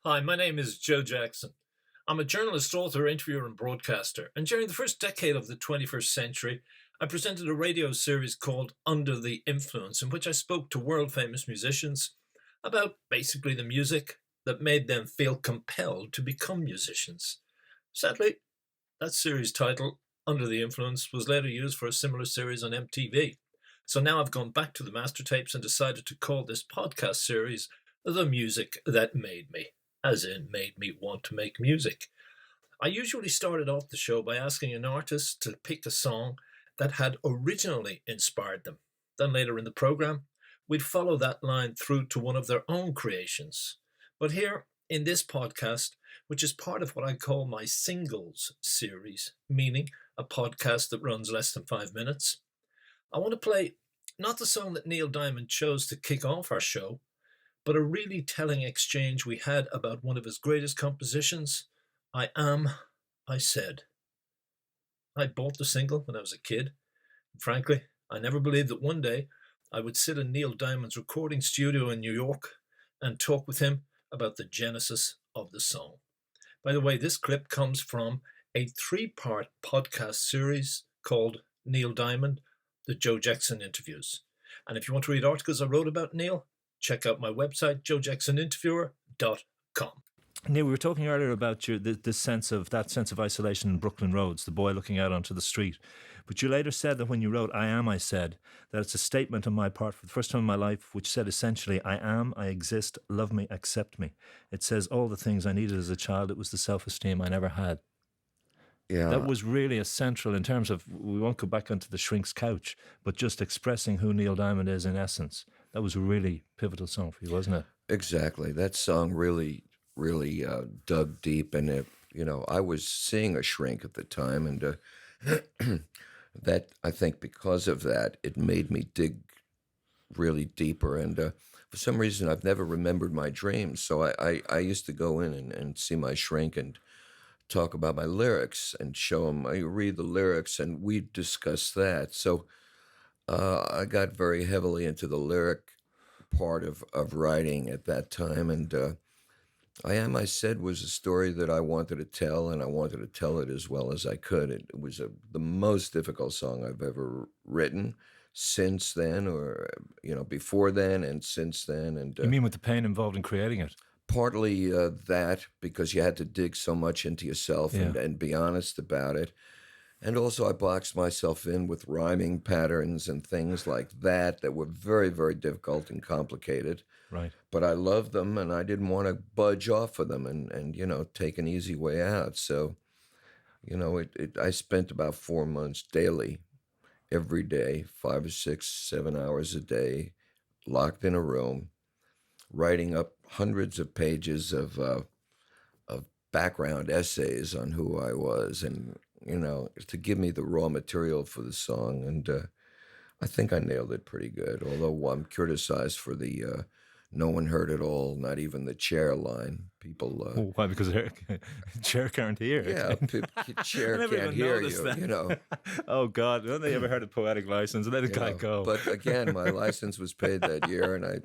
Hi, my name is Joe Jackson. I'm a journalist, author, interviewer, and broadcaster. And during the first decade of the 21st century, I presented a radio series called Under the Influence, in which I spoke to world famous musicians about basically the music that made them feel compelled to become musicians. Sadly, that series title, Under the Influence, was later used for a similar series on MTV. So now I've gone back to the master tapes and decided to call this podcast series The Music That Made Me, as in made me want to make music. I usually started off the show by asking an artist to pick a song that had originally inspired them. Then later in the program, we'd follow that line through to one of their own creations. But here in this podcast, which is part of what I call my singles series, meaning a podcast that runs less than 5 minutes, I want to play not the song that Neil Diamond chose to kick off our show, but a really telling exchange we had about one of his greatest compositions, I Am, I Said. I bought the single when I was a kid. And frankly, I never believed that one day I would sit in Neil Diamond's recording studio in New York and talk with him about the genesis of the song. By the way, this clip comes from a 3-part podcast series called Neil Diamond, the Joe Jackson Interviews. And if you want to read articles I wrote about Neil, check out my website, joejacksoninterviewer.com. Neil, we were talking earlier about this sense of isolation in Brooklyn roads, the boy looking out onto the street. But you later said that when you wrote I Am, I Said, that it's a statement on my part for the first time in my life which said essentially, I am, I exist, love me, accept me. It says all the things I needed as a child. It was the self-esteem I never had. Yeah. That was really essential in terms of, we won't go back onto the shrink's couch, but just expressing who Neil Diamond is in essence. That was a really pivotal song for you, wasn't it? Exactly. That song really dug deep in it. I was seeing a shrink at the time, and that, I think because of that, it made me dig really deeper. And for some reason, I've never remembered my dreams. So I used to go in and see my shrink and talk about my lyrics and show him, I read the lyrics, and we'd discuss that. So I got very heavily into the lyric part of writing at that time. And I Am, I Said was a story that I wanted to tell, and I wanted to tell it as well as I could. It was the most difficult song I've ever written since then, or, before then and since then. And You mean with the pain involved in creating it? Partly that, because you had to dig so much into yourself and be honest about it. And also I boxed myself in with rhyming patterns and things like that were very, very difficult and complicated. Right. But I loved them, and I didn't want to budge off of them and take an easy way out. So, I spent about 4 months daily, every day, 5 or 6, 7 hours a day, locked in a room, writing up hundreds of pages of background essays on who I was, and to give me the raw material for the song. And I think I nailed it pretty good. Although I'm criticized for the "no one heard it all, not even the chair" line. People, why? Because chair can't hear. Yeah, chair can't hear you. That. Oh God! When they ever heard a poetic license? Let the guy go. But again, my license was paid that year, and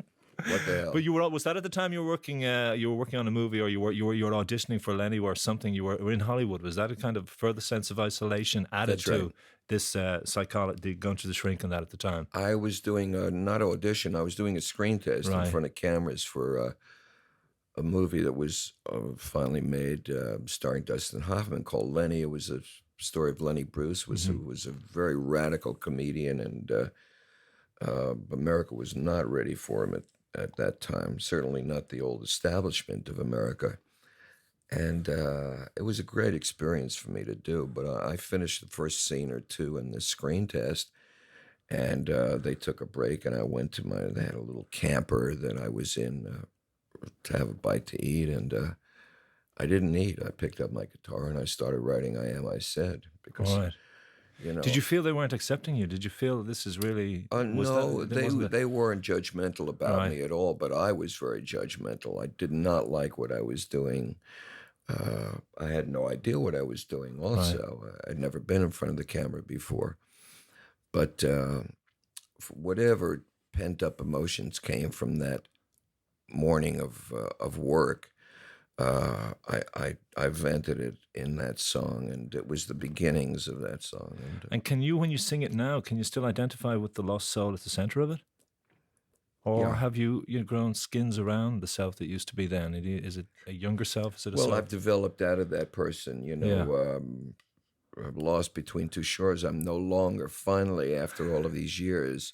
what the hell? But was that at the time you were working? You were working on a movie, or you were auditioning for Lenny or something? You were in Hollywood. Was that a kind of further sense of isolation added to this psychology, going to the shrink and that at the time? I was doing not an audition. I was doing a screen test in front of cameras for a movie that was finally made, starring Dustin Hoffman, called Lenny. It was a story of Lenny Bruce, who was a very radical comedian, and America was not ready for him at that time, certainly not the old establishment of America. And it was a great experience for me to do, but I finished the first scene or two in the screen test, and they took a break, and I went to they had a little camper that I was in to have a bite to eat, and I didn't eat. I picked up my guitar, and I started writing I Am, I Said, because... Right. Did you feel they weren't accepting you? Did you feel this is really... No, they weren't judgmental about me at all, but I was very judgmental. I did not like what I was doing. I had no idea what I was doing also. I'd never been in front of the camera before. But whatever pent-up emotions came from that morning of work, I vented it in that song, and it was the beginnings of that song. And can you, when you sing it now, can you still identify with the lost soul at the center of it? Or Yeah. have you grown skins around the self that used to be then? Is it a younger self? Is it a Well, sort I've developed out of that person, Yeah. I'm lost between two shores. I'm no longer, finally, after all of these years,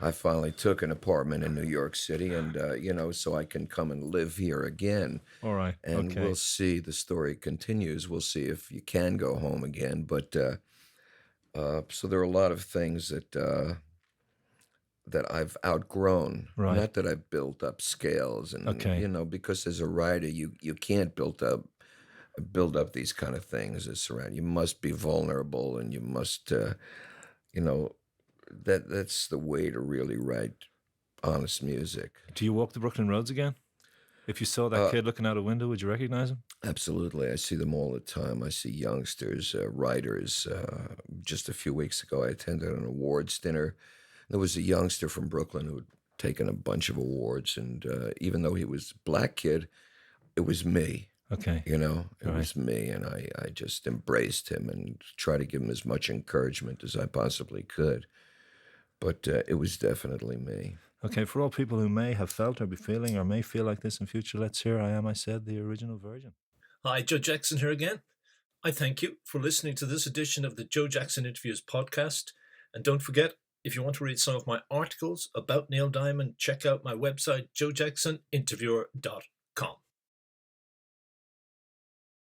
I finally took an apartment in New York City, and, so I can come and live here again. All right. And Okay. we'll see, the story continues. We'll see if you can go home again. But so there are a lot of things that I've outgrown. Right. Not that I've built up scales, and Okay. because as a writer, you can't build up these kind of things as around. You must be vulnerable, and you must, that's the way to really write honest music. Do you walk the Brooklyn roads again? If you saw that kid looking out a window, would you recognize him? Absolutely. I see them all the time. I see youngsters, writers. Just a few weeks ago, I attended an awards dinner. There was a youngster from Brooklyn who had taken a bunch of awards, and even though he was a black kid, it was me. Okay. It Right. was me, and I just embraced him and tried to give him as much encouragement as I possibly could. But it was definitely me. Okay, for all people who may have felt or be feeling or may feel like this in future, let's hear I Am, I Said, the original version. Hi, Joe Jackson here again. I thank you for listening to this edition of the Joe Jackson Interviews podcast. And don't forget, if you want to read some of my articles about Neil Diamond, check out my website, joejacksoninterviewer.com.